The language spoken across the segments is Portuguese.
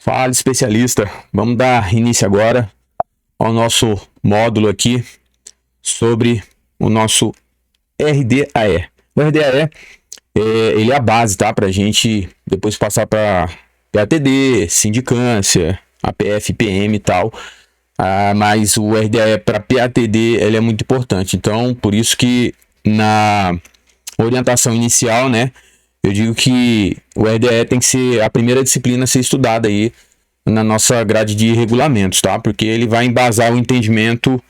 Fala, especialista. Vamos dar início agora ao nosso módulo aqui sobre o nosso RDAE. O RDAE ele é a base, tá? Para a gente depois passar para PATD, sindicância, APF, PM e tal. Mas o RDAE para PATD ele é muito importante. Então, por isso que na orientação inicial, né? Eu digo que o RDE tem que ser a primeira disciplina a ser estudada aí na nossa grade de regulamentos, tá? Porque ele vai embasar o entendimento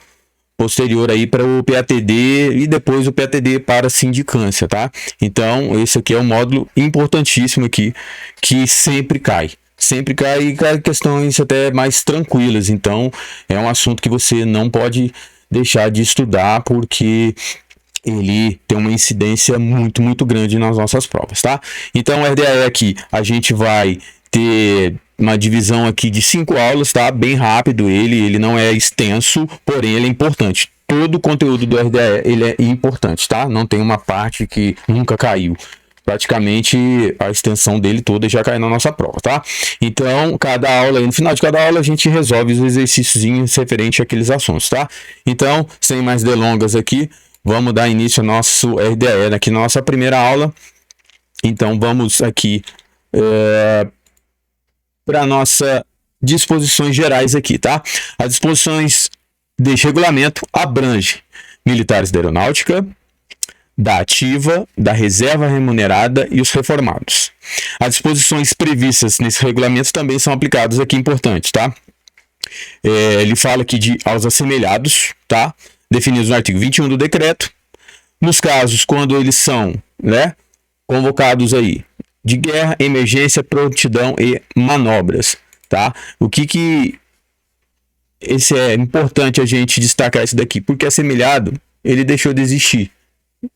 posterior aí para o PATD e depois o PATD para a sindicância, tá? Então, esse aqui é um módulo importantíssimo aqui que sempre cai. Sempre cai questões até mais tranquilas. Então, é um assunto que você não pode deixar de estudar porque ele tem uma incidência muito grande nas nossas provas, tá? Então, o RDAE aqui, a gente vai ter uma divisão aqui de 5 aulas, tá? Bem rápido, ele não é extenso, porém ele é importante. Todo o conteúdo do RDAE, ele é importante, tá? Não tem uma parte que nunca caiu. Praticamente a extensão dele toda já cai na nossa prova, tá? Então, cada aula, no final de cada aula, a gente resolve os exercícios referentes àqueles assuntos, tá? Então, sem mais delongas aqui, vamos dar início ao nosso RDAE aqui na nossa primeira aula. Então, vamos aqui para nossas disposições gerais aqui, tá? As disposições deste regulamento abrangem militares da aeronáutica, da ativa, da reserva remunerada e os reformados. As disposições previstas nesse regulamento também são aplicadas aqui, importantes, tá? Ele fala aqui aos assemelhados, tá? Definidos no artigo 21 do decreto, nos casos quando eles são, né, convocados aí de guerra, emergência, prontidão e manobras, tá? O que esse é importante a gente destacar isso daqui, porque assemelhado, ele deixou de existir,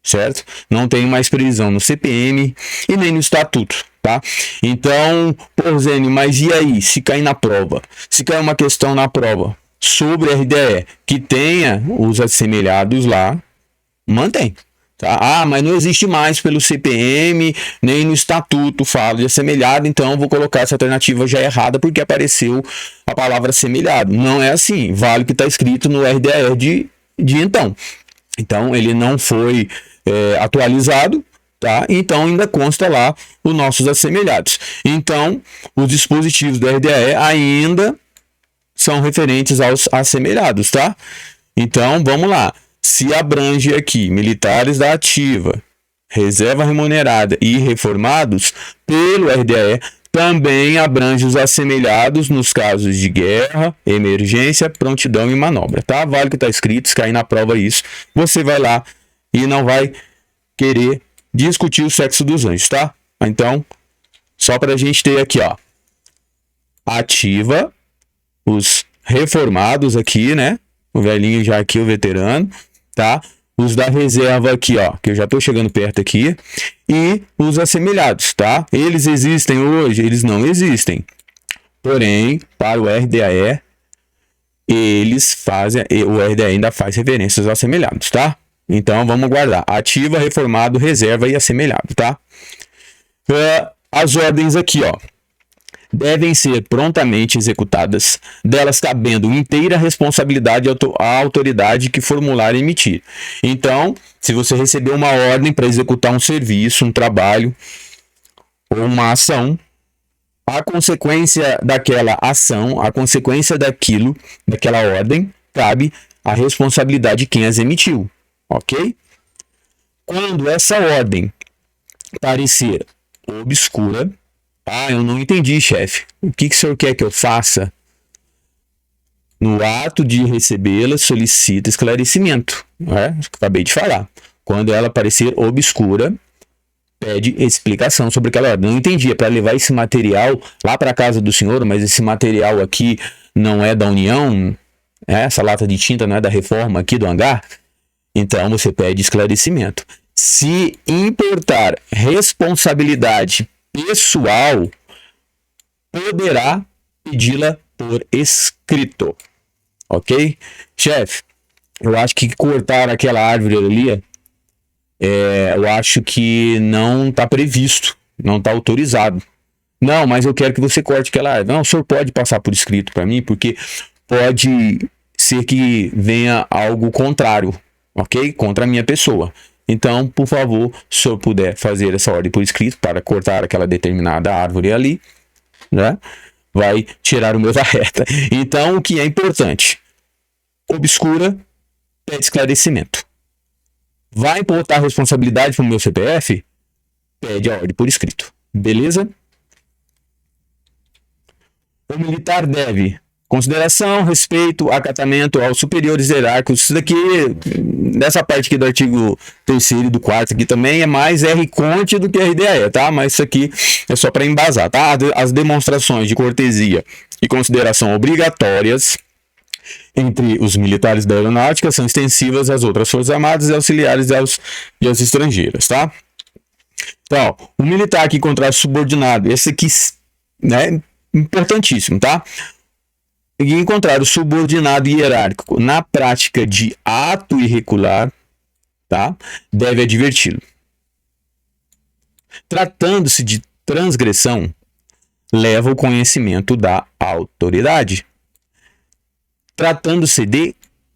certo? Não tem mais previsão no CPM e nem no estatuto, tá? Então, pô, Zênio, mas e aí, se cair na prova? Se cair uma questão na prova sobre RDE que tenha os assemelhados lá, mantém. Tá? Mas não existe mais pelo CPM, nem no estatuto fala de assemelhado, então vou colocar essa alternativa já errada porque apareceu a palavra assemelhado. Não é assim, vale o que está escrito no RDE de então. Então ele não foi atualizado, tá? Então ainda consta lá os nossos assemelhados. Então os dispositivos do RDE ainda são referentes aos assemelhados, tá? Então vamos lá. Se abrange aqui militares da ativa, reserva remunerada e reformados, pelo RDE também abrange os assemelhados nos casos de guerra, emergência, prontidão e manobra, tá? Vale o que está escrito, se cair na prova isso, você vai lá e não vai querer discutir o sexo dos anjos, tá? Então, só para a gente ter aqui, ó, ativa, os reformados aqui, né? O velhinho já aqui, o veterano, tá? Os da reserva aqui, ó, que eu já tô chegando perto aqui, e os assemelhados, tá? Eles existem hoje? Eles não existem. Porém, para o RDAE, o RDAE ainda faz referências aos assemelhados, tá? Então, vamos guardar. Ativa, reformado, reserva e assemelhado, tá? As ordens aqui, ó, devem ser prontamente executadas, delas cabendo inteira responsabilidade à autoridade que formular e emitir. Então, se você receber uma ordem para executar um serviço, um trabalho ou uma ação, a consequência daquela ação, a consequência daquela ordem, cabe a responsabilidade de quem as emitiu, ok? Quando essa ordem parecer obscura, eu não entendi, chefe. O que o senhor quer que eu faça? No ato de recebê-la, solicita esclarecimento. Acabei de falar. Quando ela parecer obscura, pede explicação sobre aquela ordem. Não entendi. É para levar esse material lá para casa do senhor, mas esse material aqui não é da União? Essa lata de tinta não é da reforma aqui do hangar? Então você pede esclarecimento. Se importar responsabilidade pessoal, poderá pedi-la por escrito, ok? Chefe, eu acho que cortar aquela árvore ali, eu acho que não está previsto, não está autorizado. Não, mas eu quero que você corte aquela árvore. Não, o senhor pode passar por escrito para mim, porque pode ser que venha algo contrário, ok? Contra a minha pessoa. Então, por favor, se o senhor puder fazer essa ordem por escrito para cortar aquela determinada árvore ali, né? Vai tirar o meu da reta. Então, o que é importante? Obscura, pede esclarecimento. Vai imputar responsabilidade para o meu CPF? Pede a ordem por escrito. Beleza? O militar deve consideração, respeito, acatamento aos superiores hierárquicos. Isso daqui, nessa parte aqui do artigo 3º e do 4º aqui também, é mais R-Conte do que RDAE, tá? Mas isso aqui é só para embasar, tá? As demonstrações de cortesia e consideração obrigatórias entre os militares da aeronáutica são extensivas às outras forças armadas e auxiliares e aos estrangeiros, tá? Então, o militar que encontrar subordinado, esse aqui, né, importantíssimo, tá? E encontrar o subordinado hierárquico na prática de ato irregular, tá? Deve adverti-lo. Tratando-se de transgressão, leva ao conhecimento da autoridade. Tratando-se de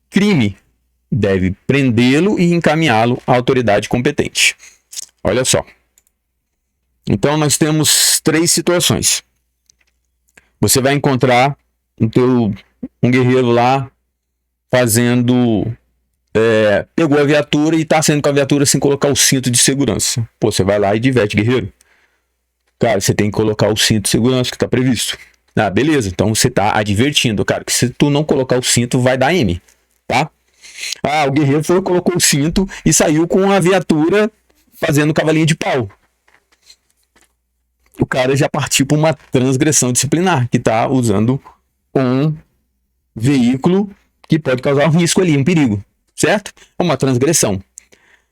crime, deve prendê-lo e encaminhá-lo à autoridade competente. Olha só. Então, nós temos 3 situações. Você vai encontrar um guerreiro lá fazendo... pegou a viatura e tá saindo com a viatura sem colocar o cinto de segurança. Pô, você vai lá e diverte, guerreiro. Cara, você tem que colocar o cinto de segurança que tá previsto. Ah, beleza. Então você tá advertindo, cara, que se tu não colocar o cinto, vai dar M, tá? Ah, o guerreiro foi, colocou o cinto e saiu com a viatura fazendo cavalinho de pau. O cara já partiu para uma transgressão disciplinar, que tá usando um veículo que pode causar um risco ali, um perigo, certo? É uma transgressão.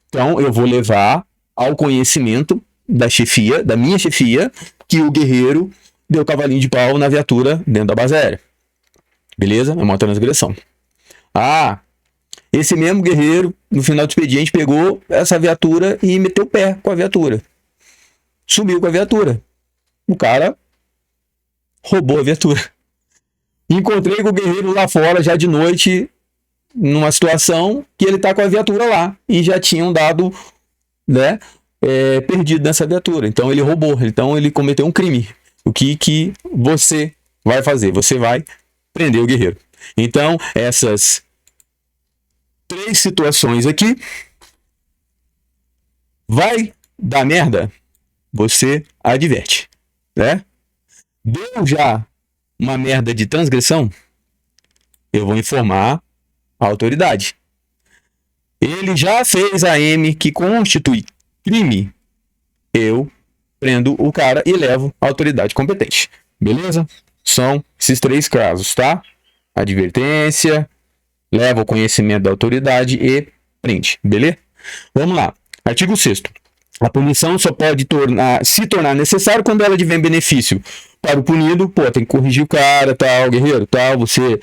Então eu vou levar ao conhecimento da chefia, da minha chefia, que o guerreiro deu cavalinho de pau na viatura dentro da base aérea. Beleza? É uma transgressão. Ah, esse mesmo guerreiro, no final do expediente, pegou essa viatura e meteu o pé com a viatura. Sumiu com a viatura. O cara roubou a viatura. Encontrei com o guerreiro lá fora, já de noite, numa situação que ele tá com a viatura lá. E já tinham dado, né, perdido nessa viatura. Então ele roubou. Então ele cometeu um crime. O que você vai fazer? Você vai prender o guerreiro. Então, essas 3 situações aqui. Vai dar merda? Você adverte, né? Deu já uma merda de transgressão? Eu vou informar a autoridade. Ele já fez a M que constitui crime? Eu prendo o cara e levo a autoridade competente. Beleza? São esses 3 casos, tá? Advertência, leva ao conhecimento da autoridade e prende. Beleza? Vamos lá. Artigo 6º. A punição só pode se tornar necessário quando ela advém benefício para o punido. Pô, tem que corrigir o cara, tal, guerreiro, tal. Você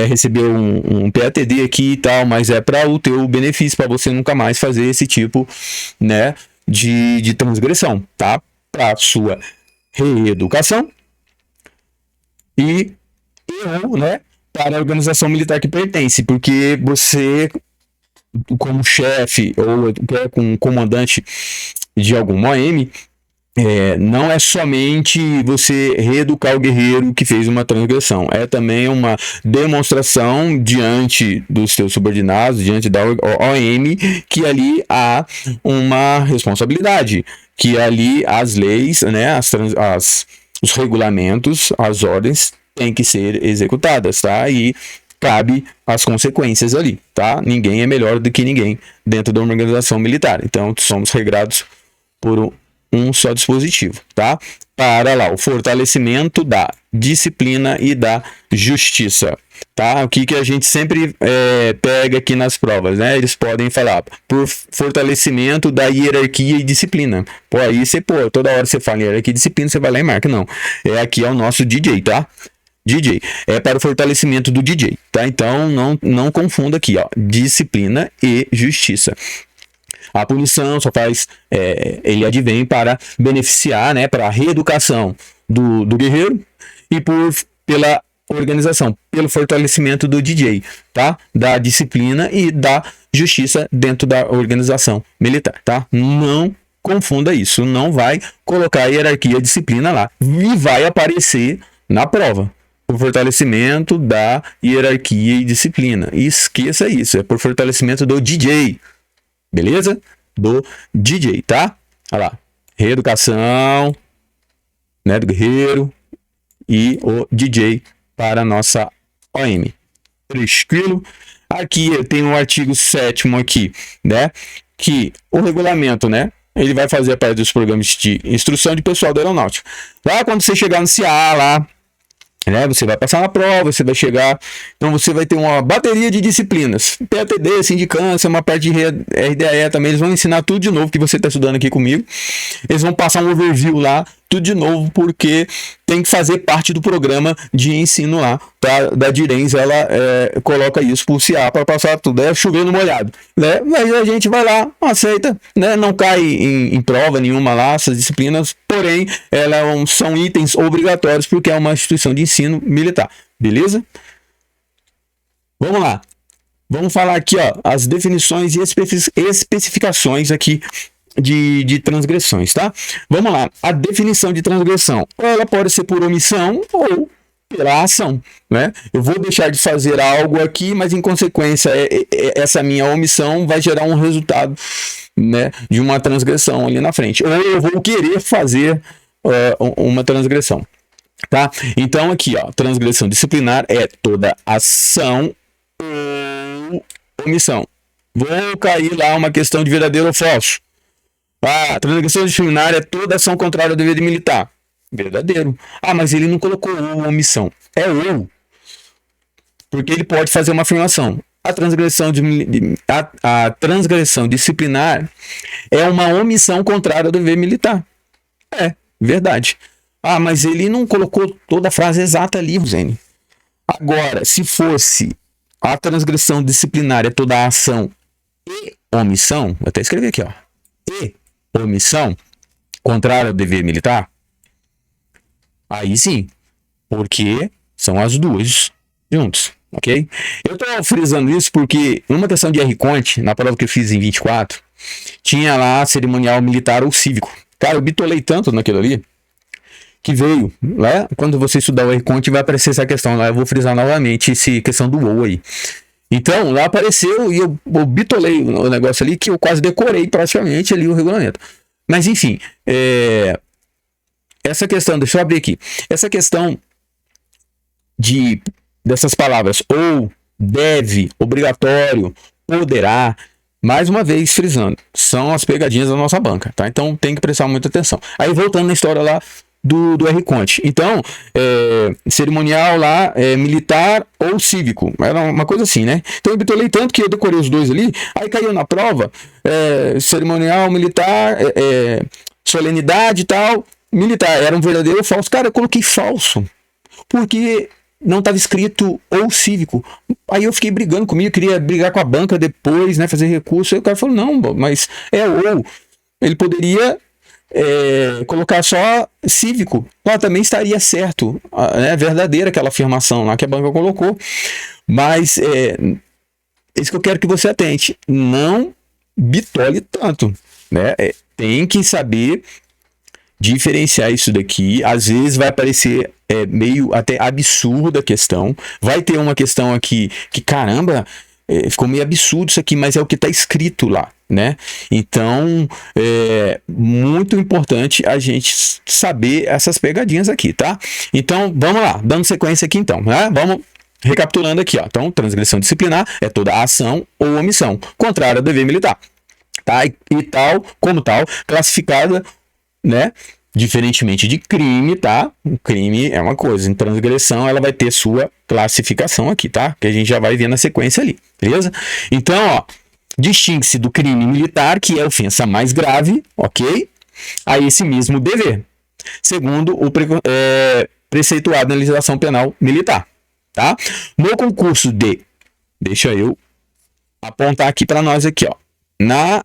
recebeu um PATD aqui e tal, mas é para o teu benefício, para você nunca mais fazer esse tipo, né, de transgressão, tá? Para sua reeducação e né, para a organização militar que pertence, porque você, como chefe ou com comandante de algum OM, não é somente você reeducar o guerreiro que fez uma transgressão, é também uma demonstração diante dos seus subordinados, diante da OM, que ali há uma responsabilidade, que ali as leis, né, os regulamentos, as ordens têm que ser executadas, tá? E cabe as consequências ali, tá? Ninguém é melhor do que ninguém dentro da organização militar. Então, somos regrados por um só dispositivo, tá? Para lá, o fortalecimento da disciplina e da justiça, tá? O que a gente sempre pega aqui nas provas, né? Eles podem falar por fortalecimento da hierarquia e disciplina. Pô, aí toda hora você fala em hierarquia e disciplina, você vai lá e marca. Não, aqui é o nosso DJ, tá? DJ, é para o fortalecimento do DJ, tá? Então, não confunda aqui, ó, disciplina e justiça. A punição só faz, ele advém para beneficiar, né, para a reeducação do guerreiro e pela organização, pelo fortalecimento do DJ, tá? Da disciplina e da justiça dentro da organização militar, tá? Não confunda isso, não vai colocar a hierarquia e a disciplina lá e vai aparecer na prova. O fortalecimento da hierarquia e disciplina. E esqueça isso, é por fortalecimento do DJ. Beleza? Do DJ, tá? Olha lá. Reeducação, né, do guerreiro e o DJ para a nossa OM. Tranquilo? Aqui eu tenho o artigo 7º aqui, né? Que o regulamento, né? Ele vai fazer parte dos programas de instrução de pessoal da aeronáutica. Lá quando você chegar no CA, lá, né, você vai passar na prova, você vai chegar, então você vai ter uma bateria de disciplinas, PATD, sindicância, uma parte de RDAE também, eles vão ensinar tudo de novo que você está estudando aqui comigo, eles vão passar um overview lá, tudo de novo, porque tem que fazer parte do programa de ensino lá, tá? Da Direns, ela coloca isso por CA para passar tudo, chover no molhado, né? Mas a gente vai lá, aceita, né? Não cai em prova nenhuma lá, essas disciplinas, porém, elas são itens obrigatórios, porque é uma instituição de ensino militar, beleza? Vamos lá, vamos falar aqui, ó, as definições e especificações aqui de transgressões, tá? Vamos lá, a definição de transgressão, ela pode ser por omissão ou pela ação, né? Eu vou deixar de fazer algo aqui, mas em consequência, essa minha omissão vai gerar um resultado, né, de uma transgressão ali na frente, ou eu vou querer fazer uma transgressão, tá? Então aqui, ó, transgressão disciplinar é toda ação ou omissão. Vou cair lá uma questão de verdadeiro ou falso. Ah, transgressão disciplinar é toda ação contrária ao dever militar. Verdadeiro. Ah, mas ele não colocou ou omissão. É ou. Porque ele pode fazer uma afirmação. A transgressão disciplinar é uma omissão contrária ao dever militar. É, verdade. Ah, mas ele não colocou toda a frase exata ali, Rosane. Agora, se fosse a transgressão disciplinar é toda a ação e omissão, vou até escrever aqui, ó. E omissão contrária ao dever militar, aí sim, porque são as duas juntos, ok? Eu tô frisando isso porque numa questão de R-Cont, na prova que eu fiz em 24, tinha lá cerimonial militar ou cívico. Cara, eu bitolei tanto naquilo ali, que veio, né? Quando você estudar o R-Cont vai aparecer essa questão lá, eu vou frisar novamente essa questão do ou aí. Então, lá apareceu e eu bitolei o negócio ali que eu quase decorei praticamente ali o regulamento. Mas, enfim, essa questão, deixa eu abrir aqui. Essa questão dessas palavras ou, deve, obrigatório, poderá, mais uma vez frisando, são as pegadinhas da nossa banca, tá? Então, tem que prestar muita atenção. Aí, voltando na história lá do R-Cont. Então, cerimonial lá, militar ou cívico. Era uma coisa assim, né? Então, eu bitolei tanto que eu decorei os dois ali. Aí caiu na prova, cerimonial, militar, solenidade e tal. Militar, era um verdadeiro ou falso. Cara, eu coloquei falso. Porque não estava escrito ou cívico. Aí eu fiquei brigando comigo, queria brigar com a banca depois, né? Fazer recurso. Aí o cara falou, não, mas é ou. Ele poderia... colocar só cívico, lá também estaria certo, é verdadeira aquela afirmação lá que a banca colocou, mas isso que eu quero que você atente, não bitole tanto, né? Tem que saber diferenciar isso daqui, às vezes vai parecer meio até absurda a questão, vai ter uma questão aqui que caramba, ficou meio absurdo isso aqui, mas é o que está escrito lá, né? Então, é muito importante a gente saber essas pegadinhas aqui, tá? Então, vamos lá, dando sequência aqui então, né? Vamos recapitulando aqui, ó. Então, transgressão disciplinar é toda ação ou omissão contrária ao dever militar, tá? E tal, como tal, classificada, né? Diferentemente de crime, tá? O crime é uma coisa, em transgressão ela vai ter sua classificação aqui, tá? Que a gente já vai ver na sequência ali, beleza? Então, ó, distingue-se do crime militar, que é a ofensa mais grave, ok? A esse mesmo dever, segundo o preceituado na legislação penal militar, tá? No concurso deixa eu apontar aqui para nós aqui, ó, na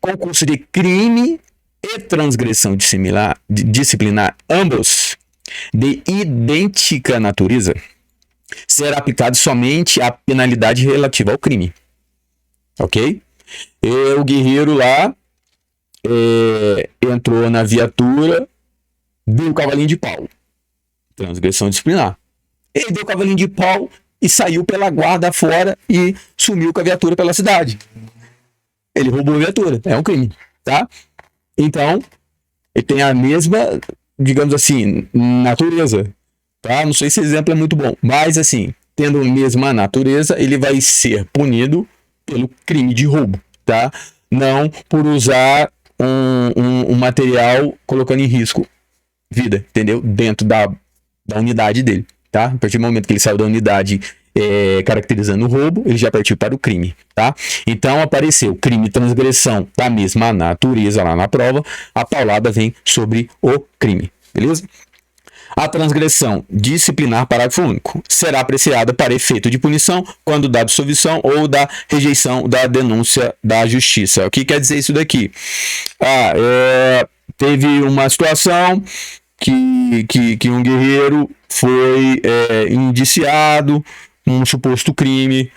concurso de crime e transgressão disciplinar, ambos de idêntica natureza, será aplicado somente a penalidade relativa ao crime. Ok? E o guerreiro lá entrou na viatura, deu o cavalinho de pau. Transgressão disciplinar. Ele deu o cavalinho de pau e saiu pela guarda fora e sumiu com a viatura pela cidade. Ele roubou a viatura. É um crime, tá? Então, ele tem a mesma, digamos assim, natureza, tá? Não sei se esse exemplo é muito bom, mas assim, tendo a mesma natureza, ele vai ser punido pelo crime de roubo, tá? Não por usar um material colocando em risco vida, entendeu? Dentro da unidade dele, tá? A partir do momento que ele saiu da unidade caracterizando o roubo, ele já partiu para o crime, tá? Então apareceu crime e transgressão da mesma natureza lá na prova, a paulada vem sobre o crime, beleza? A transgressão disciplinar, parágrafo único, será apreciada para efeito de punição quando da absolvição ou da rejeição da denúncia da justiça. O que quer dizer isso daqui? Teve uma situação que um guerreiro foi indiciado um suposto crime,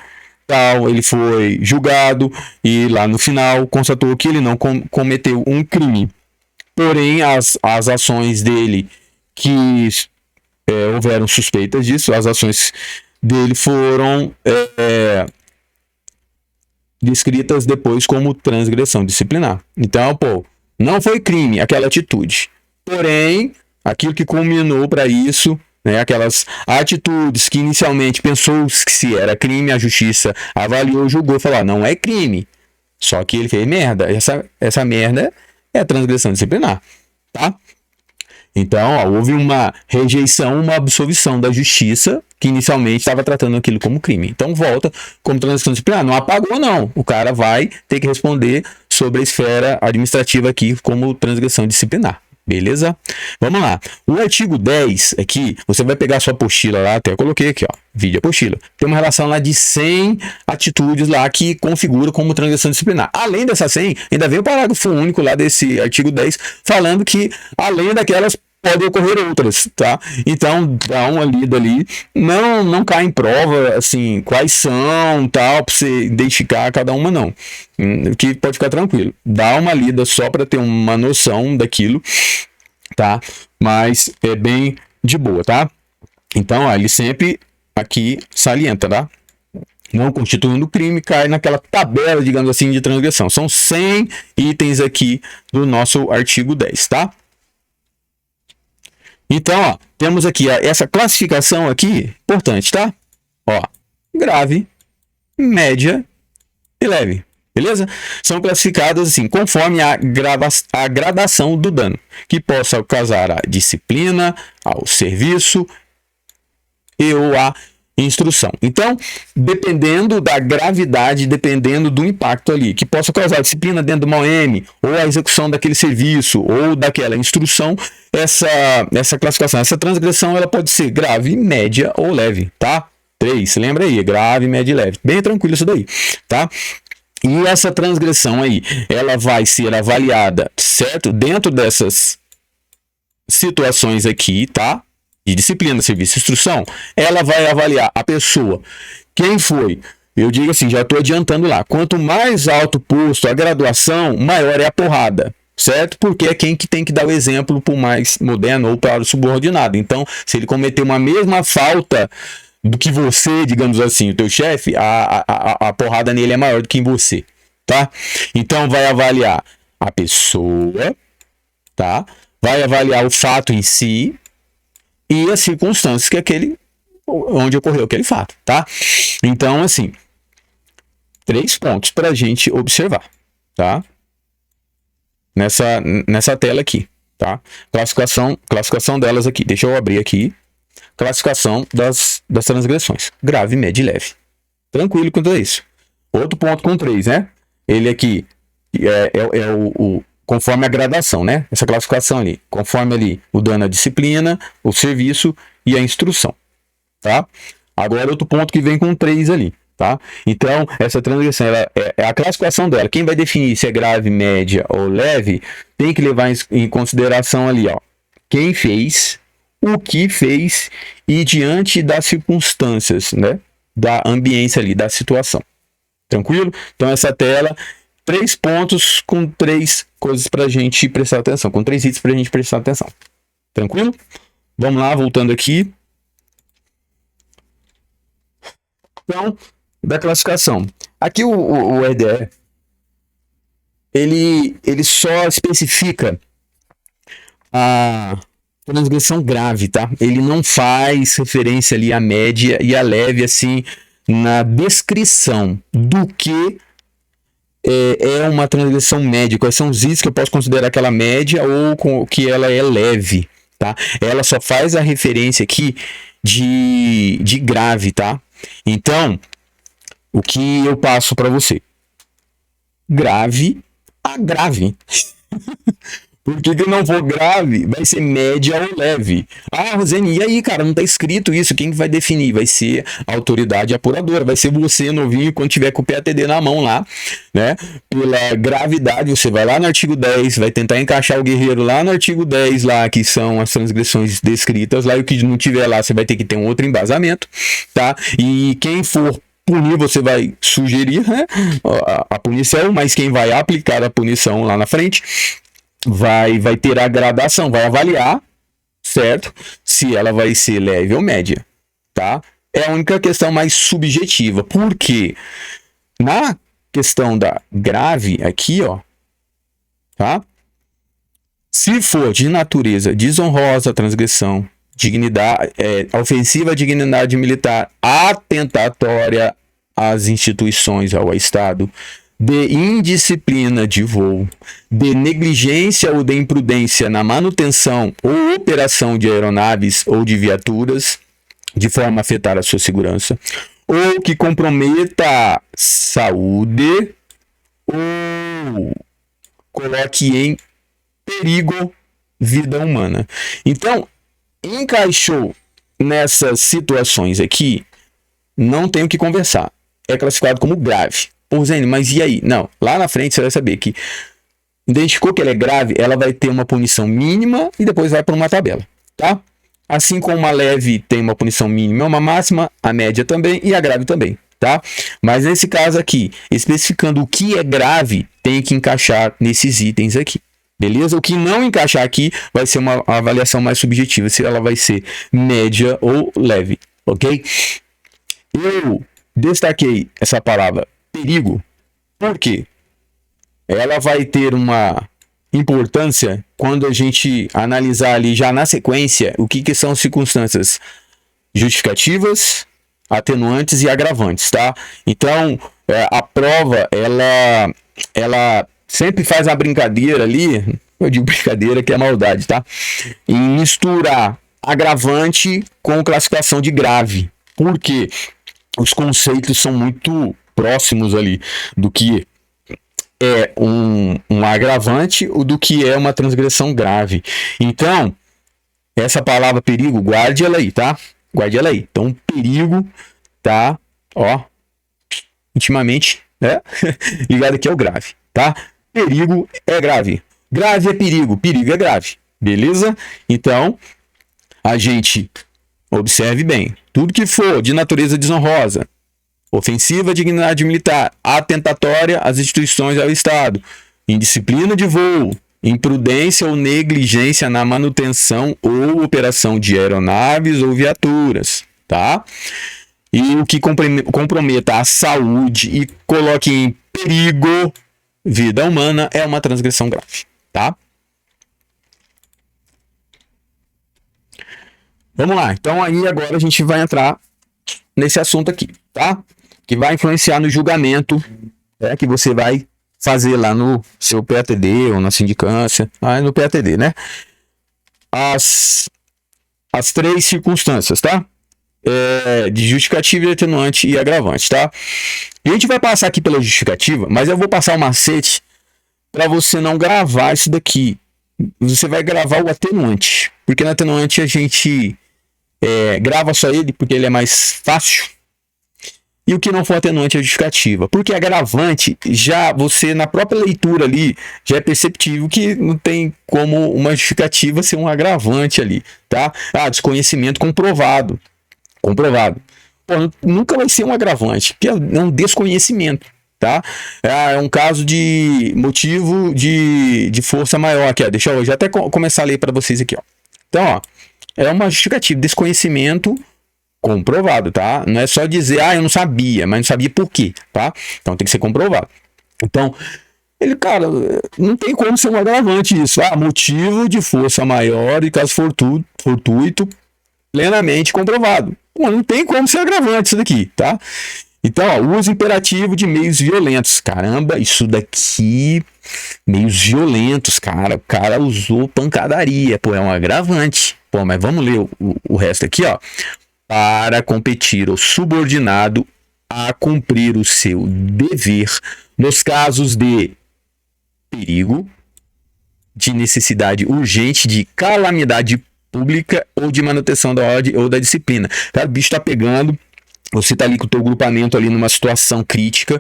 tal, ele foi julgado e lá no final constatou que ele não cometeu um crime. Porém, as ações dele que houveram suspeitas disso, as ações dele foram descritas depois como transgressão disciplinar. Então, não foi crime aquela atitude. Porém, aquilo que culminou para isso, né, aquelas atitudes que inicialmente pensou que se era crime, a justiça avaliou, julgou, falou, não é crime. Só que ele fez merda. Essa merda é a transgressão disciplinar, tá? Então, houve uma rejeição, uma absolvição da justiça que inicialmente estava tratando aquilo como crime. Então, volta como transgressão disciplinar. Não apagou, não. O cara vai ter que responder sobre a esfera administrativa aqui como transgressão disciplinar. Beleza? Vamos lá. O artigo 10 aqui, você vai pegar a sua apostila lá, até eu coloquei aqui, ó, vídeo apostila. Tem uma relação lá de 100 atitudes lá que configura como transgressão disciplinar. Além dessas 100, ainda vem o parágrafo único lá desse artigo 10, falando que além daquelas podem ocorrer outras, tá? Então, dá uma lida ali, não cai em prova, assim, quais são, tal, para você identificar cada uma, não. Que pode ficar tranquilo. Dá uma lida só para ter uma noção daquilo, tá? Mas é bem de boa, tá? Então, ó, ele sempre aqui salienta, tá? Não constituindo crime, cai naquela tabela, digamos assim, de transgressão. São 100 itens aqui do nosso artigo 10, tá? Então, ó, temos aqui essa classificação aqui, importante, tá? Ó, grave, média e leve, beleza? São classificadas assim, conforme a gradação do dano, que possa causar a disciplina, ao serviço e ou a instrução. Então, dependendo da gravidade, dependendo do impacto ali, que possa causar disciplina dentro de uma OM, ou a execução daquele serviço, ou daquela instrução, essa classificação, essa transgressão, ela pode ser grave, média ou leve, tá? 3, lembra aí, grave, média e leve. Bem tranquilo isso daí, tá? E essa transgressão aí, ela vai ser avaliada, certo? Dentro dessas situações aqui, tá? De disciplina, serviço e instrução, ela vai avaliar a pessoa, quem foi, eu digo assim, já estou adiantando lá, quanto mais alto posto a graduação, maior é a porrada, certo? Porque é quem que tem que dar o exemplo para o mais moderno ou para o subordinado. Então, se ele cometer uma mesma falta do que você, digamos assim, o teu chefe, a porrada nele é maior do que em você, tá? Então, vai avaliar a pessoa, tá? Vai avaliar o fato em si, e as circunstâncias onde ocorreu aquele fato, tá? Então, assim, 3 pontos para a gente observar, tá? Nessa tela aqui, tá? Classificação delas aqui. Deixa eu abrir aqui. Classificação das transgressões. Grave, média e leve. Tranquilo quanto a isso. Outro ponto com 3, né? Ele aqui conforme a gradação, né? Essa classificação ali, conforme ali o dano à disciplina, o serviço e a instrução, tá? Agora outro ponto que vem com 3 ali, tá? Então, essa transgressão, ela é a classificação dela. Quem vai definir se é grave, média ou leve, tem que levar em consideração ali, ó, quem fez, o que fez e diante das circunstâncias, né? Da ambiência ali, da situação. Tranquilo? Então, essa tela, 3 pontos com 3 coisas para a gente prestar atenção, com 3 itens para a gente prestar atenção. Tranquilo? Vamos lá, voltando aqui. Então, da classificação. Aqui o RDE, ele só especifica a transgressão grave, tá? Ele não faz referência ali à média e à leve, assim, na descrição do que é uma transgressão média, quais são os itens que eu posso considerar aquela média ou que ela é leve, tá? Ela só faz a referência aqui de grave, tá? Então, o que eu passo para você? Grave a grave. Porque se não for grave, vai ser média ou leve. Ah, Rosane, e aí, cara, não tá escrito isso. Quem vai definir? Vai ser a autoridade apuradora. Vai ser você, novinho, quando tiver com o PATD na mão lá, né? Pela gravidade, você vai lá no artigo 10, vai tentar encaixar o guerreiro lá no artigo 10, lá, que são as transgressões descritas lá, e o que não tiver lá, você vai ter que ter um outro embasamento, tá? E quem for punir, você vai sugerir, né, a punição, mas quem vai aplicar a punição lá na frente vai ter a gradação, vai avaliar, certo? Se ela vai ser leve ou média, tá? É a única questão mais subjetiva, porque na questão da grave aqui, ó, tá? Se for de natureza desonrosa, transgressão, dignidade, ofensiva à dignidade militar, atentatória às instituições, ao Estado, de indisciplina de voo, de negligência ou de imprudência na manutenção ou operação de aeronaves ou de viaturas, de forma a afetar a sua segurança, ou que comprometa a saúde ou coloque em perigo vida humana. Então, encaixou nessas situações aqui, não tem o que conversar. É classificado como grave. Pô, Zene, mas e aí? Não, lá na frente você vai saber que identificou que ela é grave, ela vai ter uma punição mínima e depois vai para uma tabela, tá? Assim como uma leve tem uma punição mínima e uma máxima, a média também e a grave também, tá? Mas nesse caso aqui, especificando o que é grave, tem que encaixar nesses itens aqui. Beleza? O que não encaixar aqui vai ser uma avaliação mais subjetiva, se ela vai ser média ou leve, ok? Eu destaquei essa palavra perigo, porque ela vai ter uma importância quando a gente analisar ali já na sequência o que são circunstâncias justificativas, atenuantes e agravantes, tá? Então, a prova, ela sempre faz a brincadeira ali, eu digo brincadeira que é maldade, tá? Em misturar agravante com classificação de grave. Por quê? Os conceitos são muito próximos ali do que é um agravante ou do que é uma transgressão grave. Então, essa palavra perigo, guarde ela aí, tá? Guarde ela aí. Então, perigo, tá? Ó, intimamente, né? Ligado aqui ao grave, tá? Perigo é grave. Grave é perigo. Perigo é grave. Beleza? Então, a gente observe bem. Tudo que for de natureza desonrosa, ofensiva à dignidade militar, atentatória às instituições e ao Estado, indisciplina de voo, imprudência ou negligência na manutenção ou operação de aeronaves ou viaturas, tá? E o que comprometa a saúde e coloque em perigo vida humana é uma transgressão grave, tá? Vamos lá, então aí agora a gente vai entrar nesse assunto aqui, tá? Que vai influenciar no julgamento, que você vai fazer lá no seu PATD ou na sindicância, no PATD, né? As 3 circunstâncias, tá? De justificativa, atenuante e agravante, tá? E a gente vai passar aqui pela justificativa, mas eu vou passar o macete para você não gravar isso daqui. Você vai gravar o atenuante, porque no atenuante a gente grava só ele, porque ele é mais fácil. E o que não for atenuante é justificativa. Porque agravante, já você, na própria leitura ali, já é perceptível que não tem como uma justificativa ser um agravante ali, tá? Ah, desconhecimento comprovado. Comprovado. Pô, nunca vai ser um agravante, porque é um desconhecimento, tá? É um caso de motivo de força maior aqui, ó. Deixa eu já até começar a ler para vocês aqui, ó. Então, ó, é uma justificativa, desconhecimento comprovado, tá? Não é só dizer, eu não sabia, mas não sabia por quê, tá? Então tem que ser comprovado. Então, ele, cara, não tem como ser um agravante isso. Motivo de força maior e caso fortuito, plenamente comprovado. Pô, não tem como ser agravante isso daqui, tá? Então, ó, uso imperativo de meios violentos. Caramba, isso daqui, meios violentos, cara. O cara usou pancadaria, pô, é um agravante. Pô, mas vamos ler o resto aqui, ó. Para competir o subordinado a cumprir o seu dever nos casos de perigo, de necessidade urgente, de calamidade pública ou de manutenção da ordem ou da disciplina. Cara, o bicho tá pegando, você tá ali com o teu grupamento ali numa situação crítica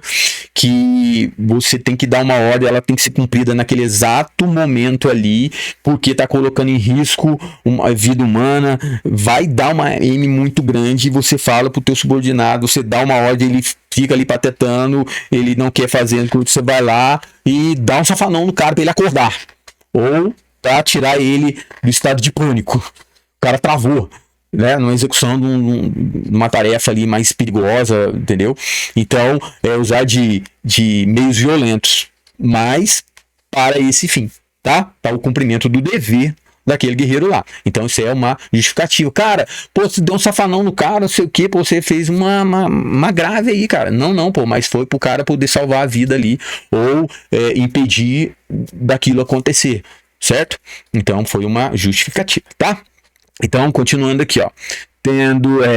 que você tem que dar uma ordem, ela tem que ser cumprida naquele exato momento ali, porque tá colocando em risco a vida humana, vai dar uma M muito grande e você fala pro teu subordinado, você dá uma ordem, ele fica ali patetando, ele não quer fazer, você vai lá e dá um safanão no cara pra ele acordar. Ou para tirar ele do estado de pânico. O cara travou, né, numa execução de uma tarefa ali mais perigosa, entendeu? Então, usar de meios violentos, mas para esse fim, tá? Para o cumprimento do dever daquele guerreiro lá. Então, isso é uma justificativa. Cara, pô, você deu um safanão no cara, não sei o que, pô, você fez uma grave aí, cara. Não, pô, mas foi pro cara poder salvar a vida ali, ou impedir daquilo acontecer. Certo? Então foi uma justificativa, tá? Então, continuando aqui, ó.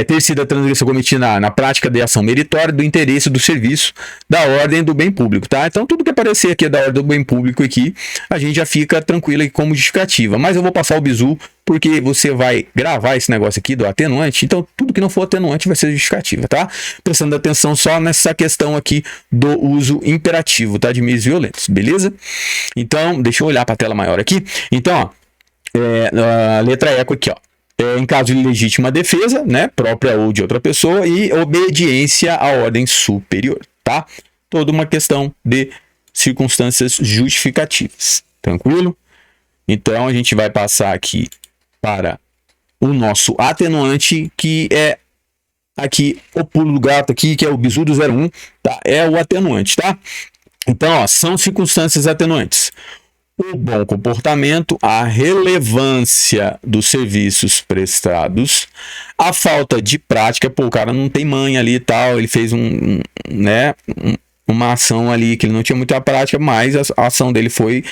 Ter sido a transgressão cometida na prática de ação meritória do interesse do serviço da ordem do bem público, tá? Então, tudo que aparecer aqui da ordem do bem público aqui, a gente já fica tranquilo aqui como justificativa. Mas eu vou passar o bizu, porque você vai gravar esse negócio aqui do atenuante, então tudo que não for atenuante vai ser justificativa, tá? Prestando atenção só nessa questão aqui do uso imperativo, tá? De meios violentos, beleza? Então, deixa eu olhar para a tela maior aqui. Então, ó, a letra eco aqui, ó. Em caso de legítima defesa, né, própria ou de outra pessoa, e obediência à ordem superior, tá? Toda uma questão de circunstâncias justificativas, tranquilo? Então, a gente vai passar aqui para o nosso atenuante, que é aqui o pulo do gato aqui, que é o bizu do 01, tá? É o atenuante, tá? Então, ó, são circunstâncias atenuantes. O bom comportamento, a relevância dos serviços prestados, a falta de prática, pô, o cara não tem manha ali e tal, ele fez uma ação ali que ele não tinha muita prática, mas a ação dele foi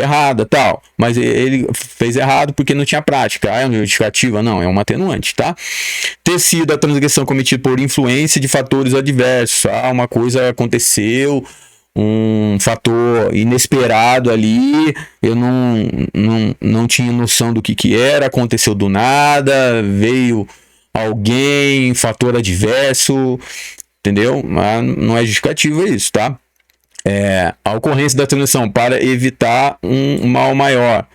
errada, tal, mas ele fez errado porque não tinha prática. É uma justificativa? Não, é uma atenuante, tá? Ter sido a transgressão cometida por influência de fatores adversos, uma coisa aconteceu, um fator inesperado ali, eu não tinha noção do que era, aconteceu do nada, veio alguém, fator adverso, entendeu? Mas não é justificativa isso, tá? A ocorrência da transação para evitar um mal maior.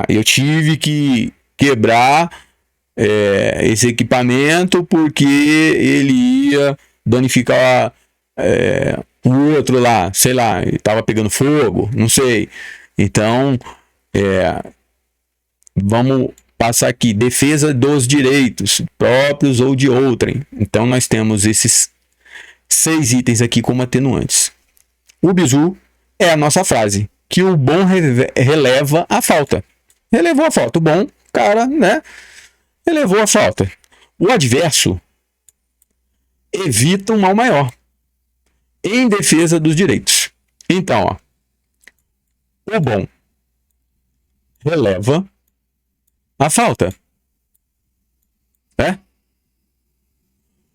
Eu tive que quebrar esse equipamento porque ele ia danificar o outro lá, sei lá, ele tava pegando fogo, não sei. Então, vamos passar aqui, defesa dos direitos próprios ou de outrem. Então, nós temos esses 6 itens aqui como atenuantes. O bizu é a nossa frase, que o bom releva a falta. Relevou a falta. O bom, cara, né, relevou a falta. O adverso evita um mal maior em defesa dos direitos. Então, ó, o bom releva a falta, né?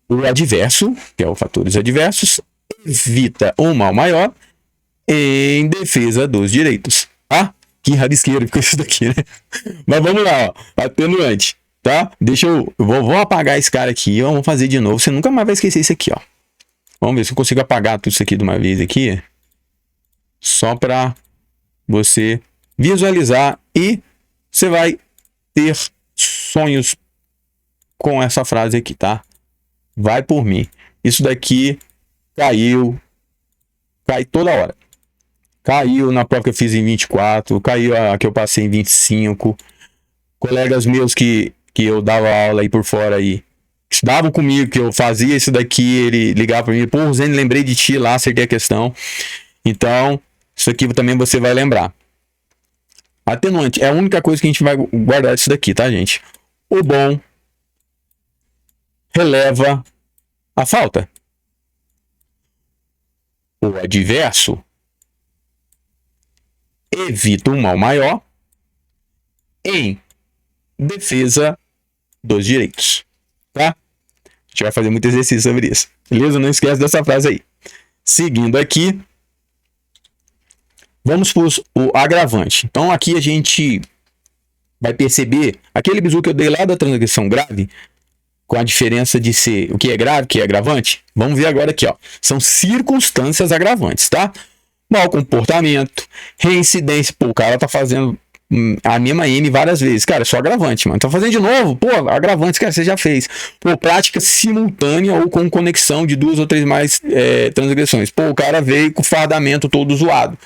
O adverso, que é o fatores adversos, evita um mal maior em defesa dos direitos. Que rabisqueiro ficou isso daqui, né? Mas vamos lá, ó. Atenuante. tá? Deixa eu vou apagar esse cara aqui, ó, vamos fazer de novo. Você nunca mais vai esquecer isso aqui, ó. Vamos ver se eu consigo apagar tudo isso aqui de uma vez aqui. Só para você visualizar e você vai ter sonhos com essa frase aqui, tá? Vai por mim. Isso daqui cai toda hora. Caiu na prova que eu fiz em 24, caiu a que eu passei em 25. Colegas meus que eu dava aula aí por fora aí, estudavam comigo, que eu fazia isso daqui, ele ligava para mim, pô, Zene, lembrei de ti lá, acertei a questão. Então, isso aqui também você vai lembrar. Atenuante é a única coisa que a gente vai guardar disso daqui, tá, gente? O bom releva a falta. O adverso evita um mal maior em defesa dos direitos, tá? A gente vai fazer muito exercício sobre isso, beleza? Não esquece dessa frase aí. Seguindo aqui, vamos para o agravante. Então aqui a gente vai perceber aquele bizu que eu dei lá da transgressão grave, com a diferença de ser o que é grave, o que é agravante. Vamos ver agora aqui, ó. São circunstâncias agravantes, tá? Mau comportamento, reincidência. Pô, o cara tá fazendo a mesma M várias vezes. Cara, é só agravante, mano. Tá fazendo de novo? Pô, agravante, cara, você já fez. Pô, prática simultânea ou com conexão de 2 ou 3 mais transgressões. Pô, o cara veio com o fardamento todo zoado.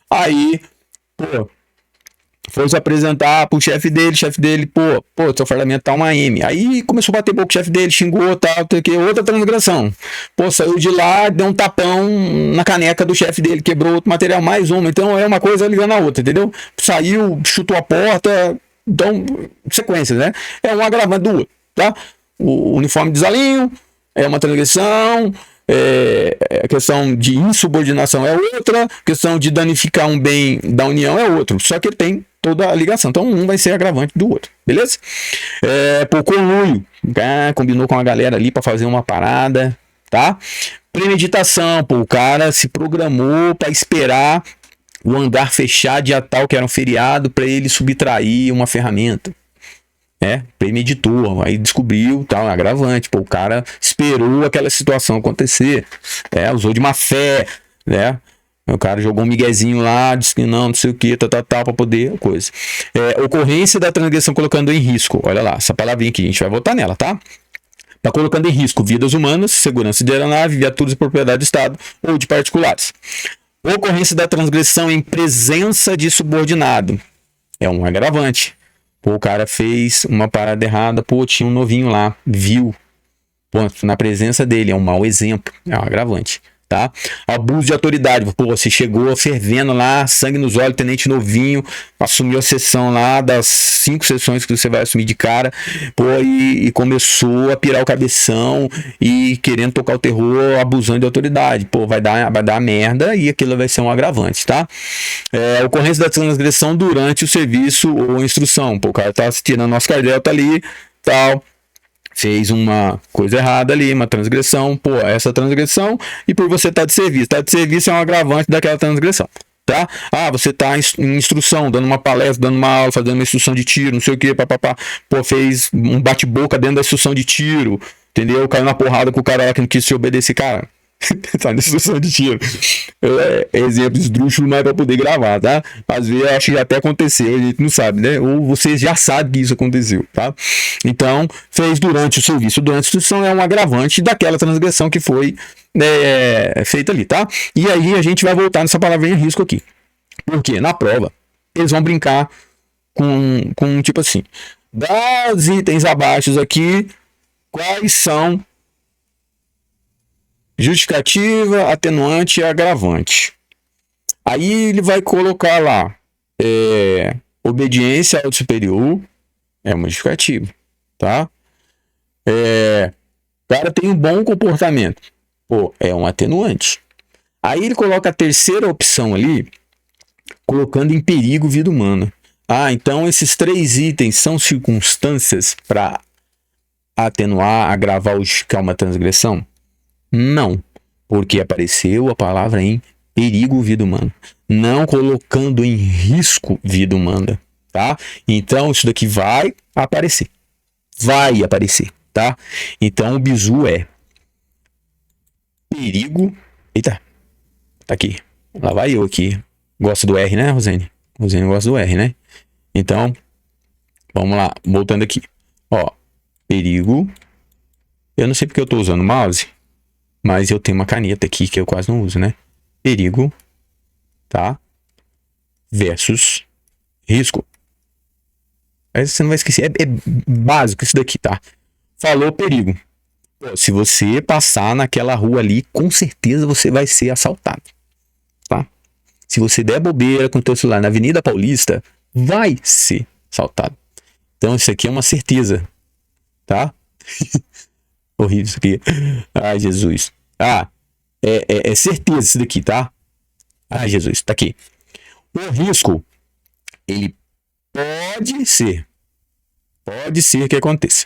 Aí, pô, foi se apresentar pro chefe dele, pô, seu fardamento tá uma M. Aí começou a bater boca com o chefe dele, xingou, tal, outra transgressão. Pô, saiu de lá, deu um tapão na caneca do chefe dele, quebrou outro material, mais uma. Então é uma coisa ligando a outra, entendeu? Saiu, chutou a porta, então, sequências, né? É um agravante do outro, tá? O uniforme de desalinho é uma transgressão, a questão de insubordinação é outra, questão de danificar um bem da união é outro. Só que ele tem toda a ligação. Então, um vai ser agravante do outro, beleza? Por conluio, combinou com a galera ali para fazer uma parada, tá? Premeditação, pô, o cara se programou para esperar o hangar fechar dia tal, que era um feriado, para ele subtrair uma ferramenta. Premeditou, aí descobriu, tal, agravante, pô, o cara esperou aquela situação acontecer, usou de má fé, né? O cara jogou um miguezinho lá, disse que não sei o que, tal, pra poder, coisa. Ocorrência da transgressão colocando em risco, olha lá, essa palavrinha aqui, a gente vai voltar nela, tá? Tá colocando em risco vidas humanas, segurança de aeronave, viaturas e propriedade do Estado ou de particulares. Ocorrência da transgressão em presença de subordinado, é um agravante. Pô, o cara fez uma parada errada, pô, tinha um novinho lá, viu, pô, na presença dele, é um mau exemplo, é um agravante, tá? Abuso de autoridade, pô, você chegou fervendo lá, sangue nos olhos, tenente novinho, assumiu a sessão lá, das 5 sessões que você vai assumir de cara, pô, e começou a pirar o cabeção e querendo tocar o terror, abusando de autoridade, pô, vai dar merda e aquilo vai ser um agravante, tá? Ocorrência da transgressão durante o serviço ou instrução, pô, o cara tá tirando nosso cardel, tá ali, tal, fez uma coisa errada ali, uma transgressão, pô, essa transgressão, e por você estar de serviço é um agravante daquela transgressão, tá? Você tá em instrução, dando uma palestra, dando uma aula, fazendo uma instrução de tiro, não sei o que, papapá, pô, fez um bate-boca dentro da instrução de tiro, entendeu? Caiu na porrada com o cara lá que não quis se obedecer, cara. Tá na instrução de tiro. Exemplo esdrúxulo, mas é pra poder gravar, tá? Às vezes eu acho que até aconteceu, a gente não sabe, né? Ou vocês já sabem que isso aconteceu, tá? Então, fez durante o serviço, durante a instrução é um agravante daquela transgressão que foi feita ali, tá? E aí a gente vai voltar nessa palavrinha risco aqui. Porque na prova, eles vão brincar com tipo assim, das itens abaixo aqui, quais são justificativa, atenuante e agravante. Aí ele vai colocar lá obediência ao superior, é uma justificativa, tá? O cara tem um bom comportamento, pô, é um atenuante. Aí ele coloca a terceira opção ali, colocando em perigo vida humana. Então esses 3 itens são circunstâncias para atenuar, agravar ou justificar uma transgressão? Não, porque apareceu a palavra em perigo vida humana, não colocando em risco vida humana, tá? Então isso daqui vai aparecer, vai aparecer, tá? Então o bizu é perigo. Eita, tá aqui. Lá vai eu aqui. Gosta do R, né, Rosane? Rosane gosta do R, né? Então, vamos lá, voltando aqui. Ó, perigo. Eu não sei porque eu tô usando o mouse, mas eu tenho uma caneta aqui que eu quase não uso, né? Perigo, tá? Versus risco. Aí você não vai esquecer. É básico isso daqui, tá? Falou perigo. Pô, se você passar naquela rua ali, com certeza você vai ser assaltado, tá? Se você der bobeira com o teu celular na Avenida Paulista, vai ser assaltado. Então isso aqui é uma certeza, tá? Horrível isso aqui. Ai, Jesus. É certeza isso daqui, tá? Ai, Jesus, tá aqui. O risco, ele pode ser que aconteça,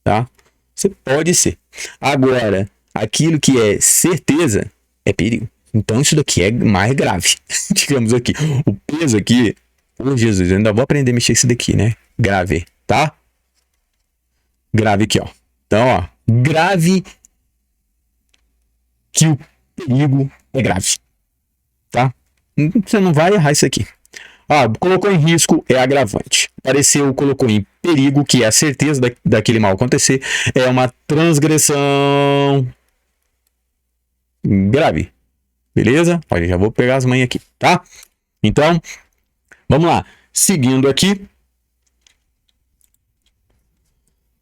tá? Você pode ser. Agora, aquilo que é certeza é perigo. Então isso daqui é mais grave. Digamos aqui, o peso aqui, oh Jesus, eu ainda vou aprender a mexer isso daqui, né? Grave, tá? Grave aqui, ó. Então, ó, grave que o perigo é grave, tá? Você não vai errar isso aqui. Colocou em risco é agravante. Apareceu, colocou em perigo, que é a certeza daquele mal acontecer, é uma transgressão grave. Beleza? Olha, já vou pegar as manhas aqui, tá? Então, vamos lá. Seguindo aqui.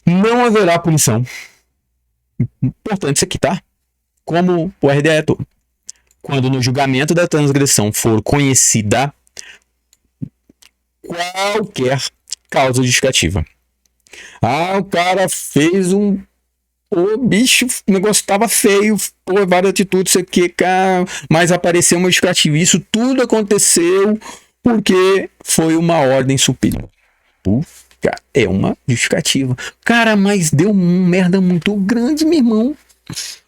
Não haverá punição. Importante isso aqui, tá? Como o RDE é todo. Quando no julgamento da transgressão for conhecida qualquer causa justificativa. O cara fez bicho, o negócio tava feio, várias atitudes, isso aqui, cara, mas apareceu uma justificativa. Isso tudo aconteceu porque foi uma ordem superior. É uma justificativa. Cara, mas deu uma merda muito grande, meu irmão.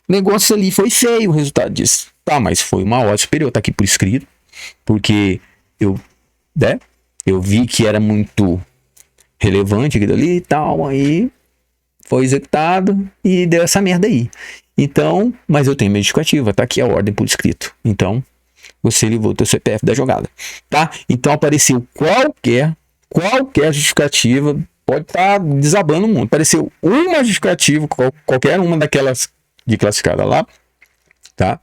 O negócio ali foi feio o resultado disso. Tá, mas foi uma ordem superior, tá aqui por escrito, porque eu vi que era muito relevante aquilo ali e tal, aí foi executado e deu essa merda aí. Então, mas eu tenho minha justificativa, tá aqui a ordem por escrito. Então, você levou o teu CPF da jogada, tá? Então apareceu qualquer justificativa, pode estar desabando o mundo. Apareceu uma justificativa, qualquer uma daquelas de classificada lá, tá?